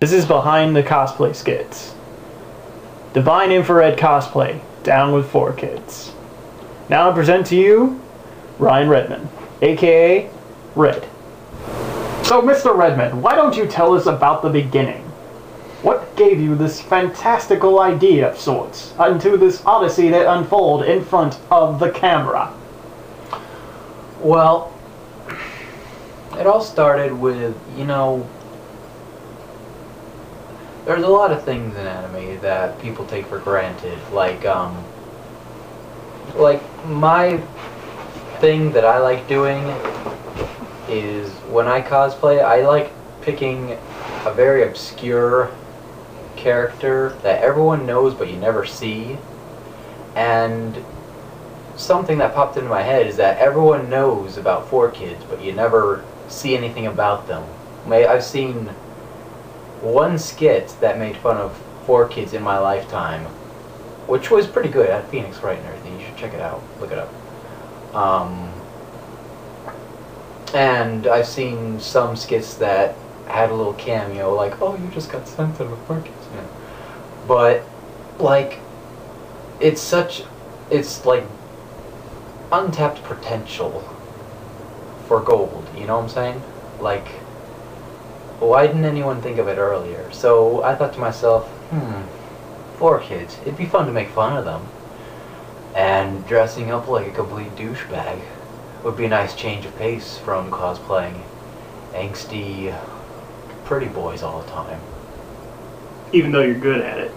This is behind the cosplay skits. Divine Infrared Cosplay, down with 4 kids. Now I present to you, Ryan Redmond, aka Red. So Mr. Redmond, why don't you tell us about the beginning? What gave you this fantastical idea of sorts, into this odyssey that unfold in front of the camera? Well, it all started with, there's a lot of things in anime that people take for granted, like my thing that I like doing is when I cosplay, I like picking a very obscure character that everyone knows but you never see. And something that popped into my head is that everyone knows about 4 kids but you never see anything about them. I've seen one skit that made fun of 4 kids in my lifetime, which was pretty good. It had Phoenix Wright and everything. You should check it out. Look it up. And I've seen some skits that had a little cameo, like, oh, you just got sent to the 4 kids. Yeah. But, like, it's like untapped potential for gold, you know what I'm saying? Like, why didn't anyone think of it earlier? So I thought to myself, 4 kids, it'd be fun to make fun of them. And dressing up like a complete douchebag would be a nice change of pace from cosplaying angsty pretty boys all the time. Even though you're good at it.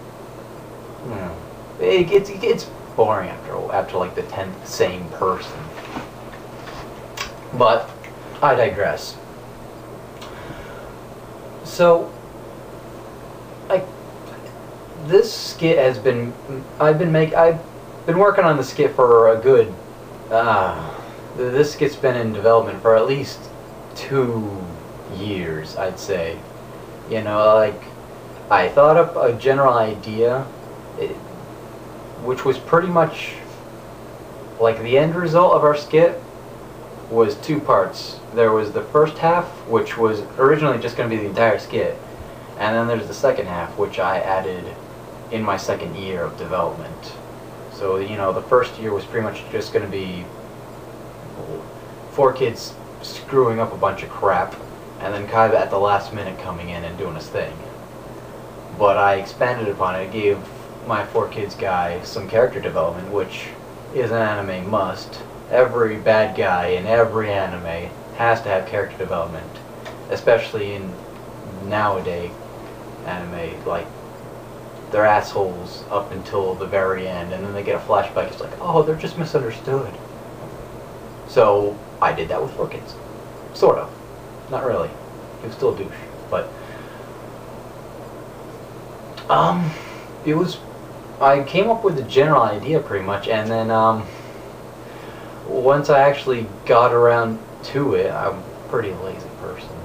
It gets boring after like the 10th same person. But I digress. So, this skit has been, I've been working on the skit for a good, this skit's been in development for at least 2 years, I'd say. I thought up a general idea, which was pretty much, like, the end result of our skit was 2 parts. There was the first half, which was originally just going to be the entire skit, and then there's the second half, which I added in my 2nd year of development. So, the first year was pretty much just going to be 4 kids screwing up a bunch of crap, and then kind of at the last minute coming in and doing his thing. But I expanded upon it, gave my 4 kids guy some character development, which is an anime must. Every bad guy in every anime has to have character development, especially in nowadays anime. Like, they're assholes up until the very end, and then they get a flashback. It's like, oh, they're just misunderstood. So I did that with 4 kids, sort of. Not really. He was still a douche, but it was. I came up with the general idea pretty much, and then once I actually got around to it, I'm a pretty lazy person,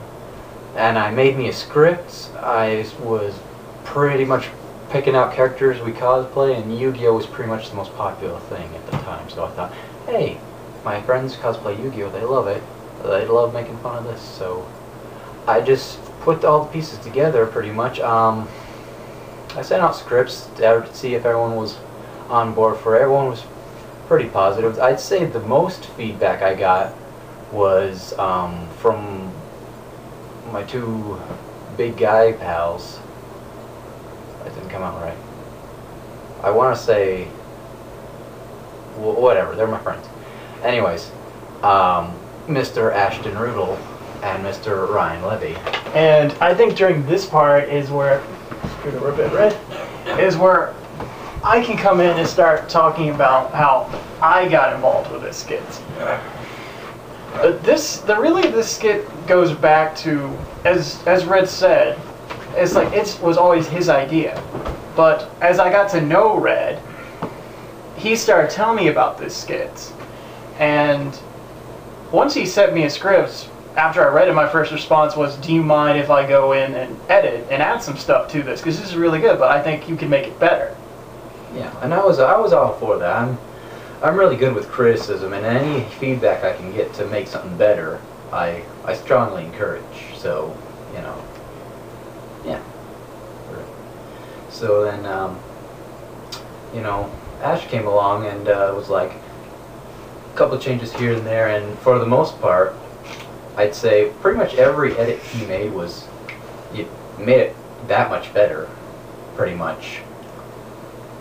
and I made me a script. I was pretty much picking out characters we cosplay, and Yu-Gi-Oh was pretty much the most popular thing at the time. So I thought, hey, my friends cosplay Yu-Gi-Oh, they love it. They love making fun of this. So I just put all the pieces together pretty much. I sent out scripts to see if everyone was on board for it. Everyone was pretty positive. I'd say the most feedback I got was from my 2 big guy pals. That didn't come out right. I want to say, whatever, they're my friends. Anyways, Mr. Ashton Rudel and Mr. Ryan Levy. And I think during this part is where, is where I can come in and start talking about how I got involved with this skit. This skit goes back to, as Red said, it's like it was always his idea. But as I got to know Red, he started telling me about this skit. And once he sent me a script, after I read it, my first response was, do you mind if I go in and edit and add some stuff to this? Because this is really good, but I think you can make it better. Yeah, and I was all for that. I'm really good with criticism, and any feedback I can get to make something better, I strongly encourage. So, yeah. So then, you know, Ash came along and was like, a couple of changes here and there, and for the most part, I'd say pretty much every edit he made you made it that much better, pretty much.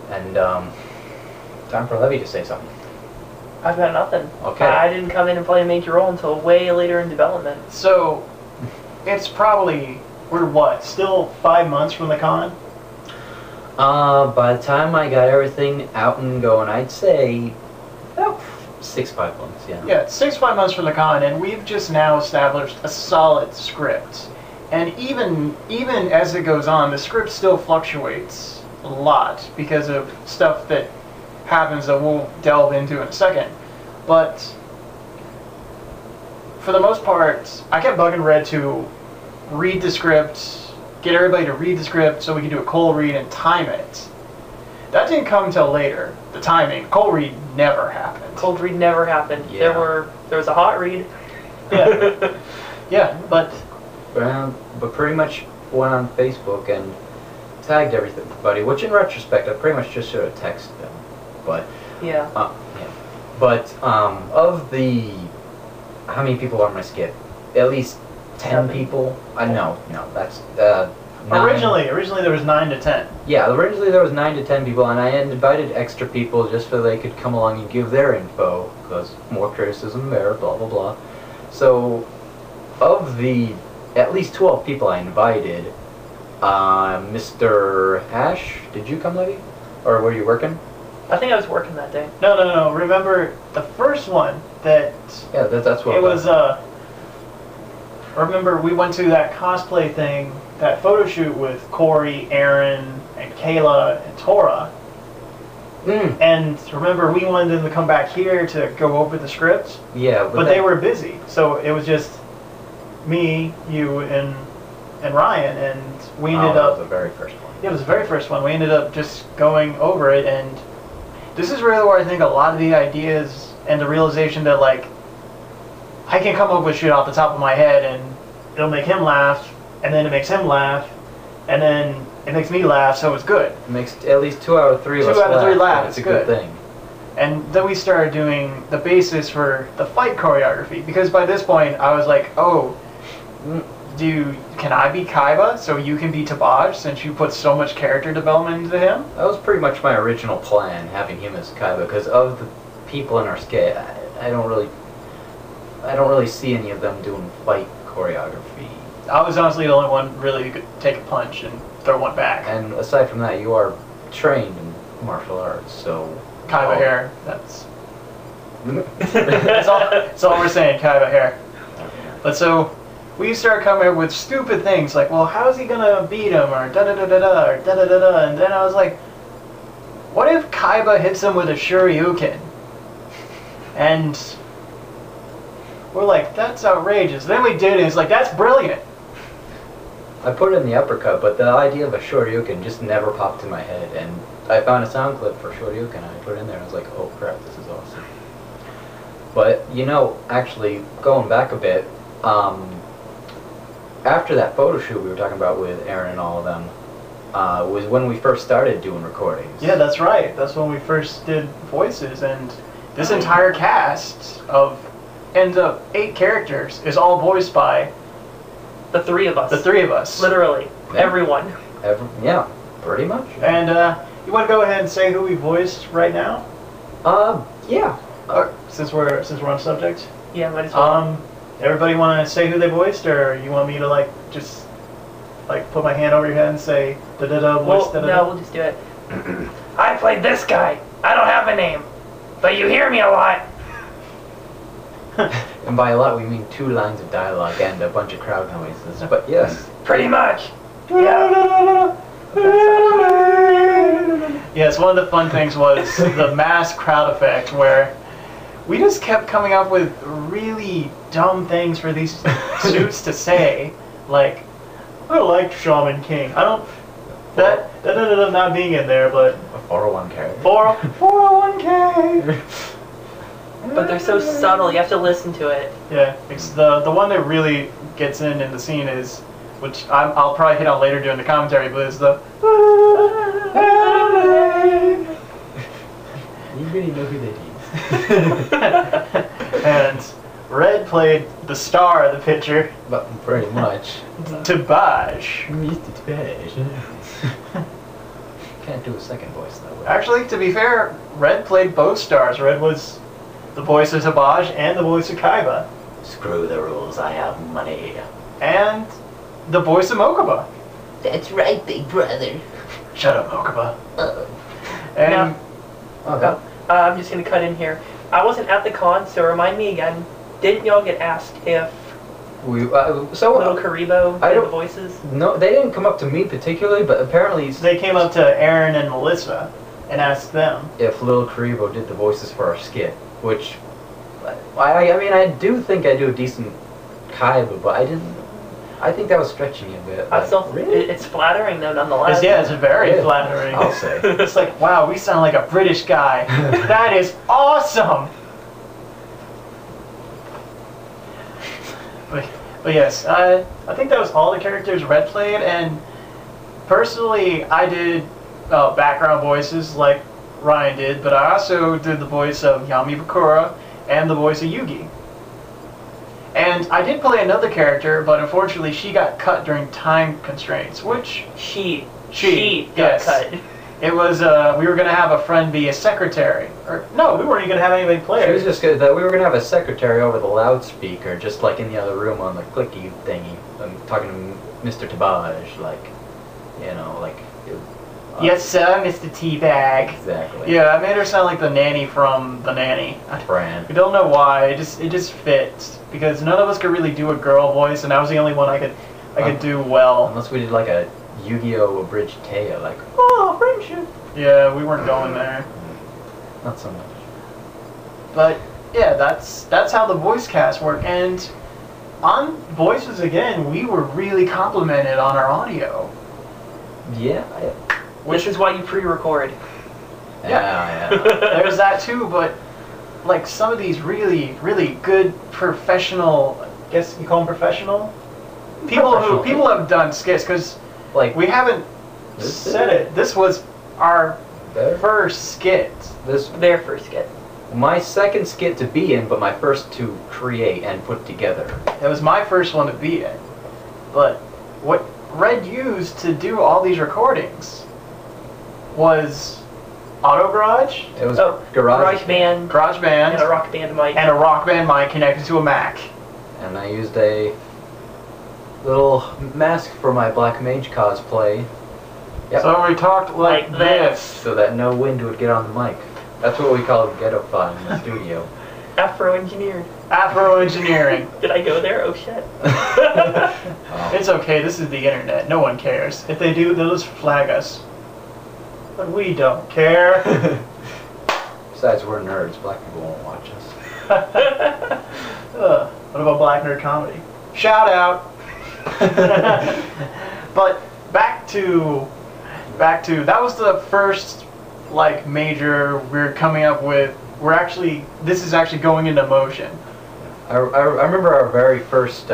And time for Levy to say something. I've got nothing. Okay. I didn't come in and play a major role until way later in development. So, it's probably, we're what, still 5 months from the con? By the time I got everything out and going, I'd say about 5 months, yeah. Yeah, it's 5 months from the con, and we've just now established a solid script. And even as it goes on, the script still fluctuates a lot because of stuff that happens that we'll delve into in a second. But for the most part, I kept bugging Red to read the script, get everybody to read the script so we can do a cold read and time it. That didn't come until later. The timing, cold read never happened. Cold read never happened. Yeah. There was a hot read. Yeah, yeah, but pretty much went on Facebook and tagged everybody, which in retrospect I pretty much just should have texted them. But yeah. Yeah. But of the how many people are on my skit? At least 10 7. people. No, that's 9. originally there was 9 to 10. Yeah, originally there was 9 to 10 people, and I invited extra people just so they could come along and give their info, because more criticism there, blah blah blah. So, of the at least 12 people I invited, Mr. Ash, did you come, Levy? Or were you working? I think I was working that day. No. Remember the first one that Yeah, that's what it was. Remember we went to that cosplay thing, that photo shoot with Corey, Aaron, and Kayla and Tora. And remember we wanted them to come back here to go over the script. Yeah, but they were busy, so it was just me, you, and Ryan, and we ended up. That was the very first one. Yeah, it was the very first one. We ended up just going over it, and this is really where I think a lot of the ideas and the realization that, like, I can come up with shit off the top of my head, and it'll make him laugh, and then it makes him laugh, and then it makes me laugh, so it's good. It makes at least 2 out of 3 of us 2 out of 3 laugh, It's it's a good good. thing. And then we started doing the basis for the fight choreography, because by this point I was like, oh, can I be Kaiba so you can be Tabaj, since you put so much character development into him? That was pretty much my original plan, having him as Kaiba, because of the people in our skit, I don't really see any of them doing fight choreography. I was honestly the only one really who could take a punch and throw one back. And aside from that, you are trained in martial arts, so Kaiba hair, that's that's all we're saying, Kaiba hair. But so we started coming up with stupid things like, well, how's he gonna beat him, or da da da da da, or da da da da, and then I was like, what if Kaiba hits him with a Shoryuken? And we're like, that's outrageous. Then we did it, and it's like, that's brilliant. I put it in the uppercut, but the idea of a Shoryuken just never popped in my head, and I found a sound clip for Shoryuken, and I put it in there, and I was like, oh crap, this is awesome. But, you know, actually, going back a bit, after that photo shoot we were talking about with Aaron and all of them, was when we first started doing recordings. Yeah, that's right. That's when we first did voices, and this entire cast of ends up 8 characters is all voiced by The 3 of us. the 3 of us. Literally. Yeah. Everyone. Yeah, pretty much. And you want to go ahead and say who we voiced right now? Yeah. Since we're on subject. Yeah, might as well. Everybody want to say who they voiced, or you want me to like just like put my hand over your head and say da da da voice da da da? No, we'll just do it. I played this guy. I don't have a name, but you hear me a lot. And by a lot, we mean 2 lines of dialogue and a bunch of crowd noises. But yes. Pretty much. Yeah. Yes, one of the fun things was the mass crowd effect, where we just kept coming up with really dumb things for these suits to say, like, I like Shaman King. I don't, that not being in there, but A 401k. 401k. But they're so subtle, you have to listen to it. Yeah, it's the one that really gets in the scene is, which I'll probably hit on later during the commentary, but is the You really know who that is. And Red played the star of the picture, But pretty much. Tabaj. Mr. Trash. Can't do a second voice though. Actually, to be fair, Red played both stars. Red was the voice of Tabaj and the voice of Kaiba. Screw the rules, I have money. And the voice of Mokuba. That's right, big brother. Shut up, Mokuba. Uh, And No. Okay. I'm just gonna cut in here. I wasn't at the con, so remind me again. Didn't y'all get asked if Little Karibo I did the don't- voices? No, they didn't come up to me particularly, but apparently they came up to Aaron and Melissa and asked them. if Lil Karibo did the voices for our skit, which I mean I do think I do a decent Kaiba, but I think that was stretching it a bit. I like, still, really? it's flattering though, nonetheless. Yeah, it's very Yeah. flattering. I'll say. It's like, wow, we sound like a British guy. That is awesome. But yes, I think that was all the characters Red played, and personally, I did background voices like Ryan did, but I also did the voice of Yami Bakura and the voice of Yugi. And I did play another character, but unfortunately she got cut during time constraints, which She got yes. cut. it was, we were going to have a friend be a secretary. Or, no, we weren't even going to have anybody play It her. was just good that we were gonna have a secretary over the loudspeaker, just like in the other room on the clicky thingy. I'm talking to Mr. Tabaj, like, you know, like. Yes, sir, Mr. Teabag. Exactly. Yeah, I made her sound like the nanny from The Nanny. Fran. I don't know why. It just fits because none of us could really do a girl voice, and I was the only one I could do well. Unless we did like a Yu-Gi-Oh! Abridged tale, like, oh, friendship. Yeah, we weren't going there. Not so much. But yeah, that's how the voice cast work. And on voices again, we were really complimented on our audio. Yeah. Which is why you pre-record. Yeah. There's that too, but like some of these really, really good professional, I guess you call them professional? People have done skits, because Like we haven't said it. This was our first skit. Their first skit. My second skit to be in, but my first to create and put together. It was my first one to be in. But what Red used to do all these recordings was Auto Garage, It was Garage Band, GarageBand, and a Rock Band mic. and a Rock Band mic connected to a Mac. And I used a little mask for my Black Mage cosplay. Yep. So we talked like Like this. So that no wind would get on the mic. That's what we call ghetto fun in the studio. Afro-engineered. Afro engineering. Did I go there? Oh shit. It's okay, this is the internet. No one cares. If they do, they'll just flag us. But we don't care. Besides, we're nerds. Black people won't watch us. What about Black Nerd Comedy? Shout out! But back to that was the first like major we're coming up with. This is actually going into motion. I remember our very first,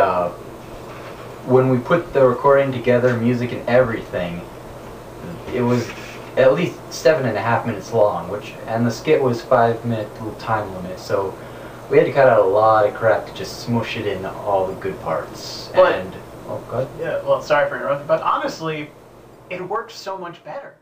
when we put the recording together, music and everything, it was at least 7.5 minutes long, and the skit was 5-minute little time limit, so we had to cut out a lot of crap to just smush it in all the good parts. But- and, oh, go ahead. Yeah, well, sorry for interrupting, but honestly, it worked so much better.